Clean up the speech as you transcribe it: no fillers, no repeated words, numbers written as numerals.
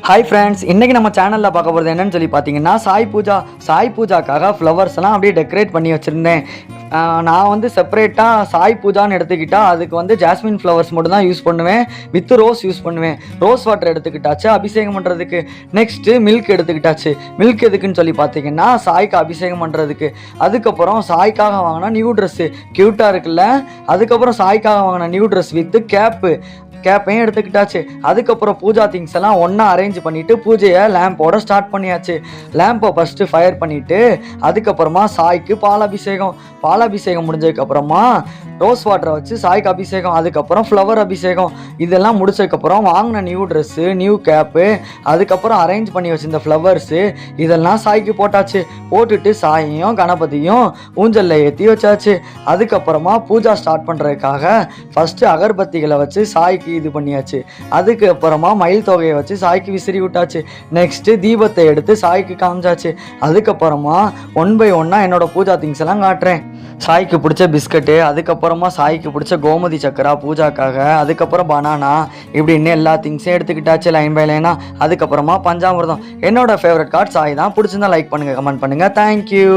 Hi friends, இன்றைக்கி நம்ம சேனலில் பார்க்க போகிறது என்னன்னு சொல்லி பார்த்தீங்கன்னா சாய் பூஜாக்காக ஃப்ளவர்ஸ்லாம் அப்படியே டெக்கரேட் பண்ணி வச்சுருந்தேன். நான் வந்து செப்பரேட்டாக சாய் பூஜான்னு எடுத்துக்கிட்டால் அதுக்கு வந்து ஜாஸ்மின் ஃப்ளவர்ஸ் மட்டும் தான் யூஸ் பண்ணுவேன், வித் ரோஸ் யூஸ் பண்ணுவேன். ரோஸ் வாட்டர் எடுத்துக்கிட்டாச்சு அபிஷேகம் பண்ணுறதுக்கு. Next milk எடுத்துக்கிட்டாச்சு. மில்க் எதுக்குன்னு சொல்லி பார்த்தீங்கன்னா சாய்க்கு அபிஷேகம் பண்ணுறதுக்கு. அதுக்கப்புறம் சாய்க்காக வாங்கினா நியூ ட்ரெஸ்ஸு க்யூட்டாக இருக்குல்ல. அதுக்கப்புறம் சாய்க்காக வாங்கின நியூ ட்ரெஸ் வித்து கேப்பையும் எடுத்துக்கிட்டாச்சு. அதுக்கப்புறம் பூஜா திங்ஸ் எல்லாம் ஒன்றா அரேஞ்ச் பண்ணிவிட்டு பூஜையை லேம்போட ஸ்டார்ட் பண்ணியாச்சு. லேம்பை ஃபஸ்ட்டு ஃபயர் பண்ணிவிட்டு அதுக்கப்புறமா சாய்க்கு பாலாபிஷேகம் முடிஞ்சதுக்கப்புறமா ரோஸ் வாட்டரை வச்சு சாய்க்கு அபிஷேகம், அதுக்கப்புறம் ஃப்ளவர் அபிஷேகம். இதெல்லாம் முடிச்சதுக்கப்புறம் வாங்கின நியூ ட்ரெஸ்ஸு, நியூ கேப்பு, அதுக்கப்புறம் அரேஞ்ச் பண்ணி வச்சிருந்த ஃப்ளவர்ஸு இதெல்லாம் சாய்க்கு போட்டுட்டு சாயையும் கணபதியும் ஊஞ்சலில் ஏற்றி வச்சாச்சு. அதுக்கப்புறமா பூஜா ஸ்டார்ட் பண்ணுறதுக்காக ஃபஸ்ட்டு அகர்பத்திகளை வச்சு சாய்க்கு இது பண்ணியாச்சு. அதுக்கப்புறமா மயில் தொகையை வச்சு சாய்க்கு விசிறி விட்டாச்சு. நெக்ஸ்ட்டு தீபத்தை எடுத்து சாய்க்கு காமிச்சாச்சு. அதுக்கப்புறமா 1 by 1 என்னோட பூஜா திங்ஸ் எல்லாம் காட்டுறேன். சாய்க்கு பிடிச்ச பிஸ்கட்டு, அதுக்கப்புறமா சாய்க்கு பிடிச்ச கோமதி சக்கரா பூஜாக்காக, அதுக்கப்புறம் பனானா, இப்படின்னு எல்லா திங்ஸையும் எடுத்துக்கிட்டாச்சு லைன் பை லைனா. அதுக்கப்புறமா பஞ்சாமிர்தம். என்னோட ஃபேவரட் கார்டு சாய் தான். பிடிச்சிருந்தா லைக் பண்ணுங்கள், கமெண்ட் பண்ணுங்கள். தேங்க்யூ.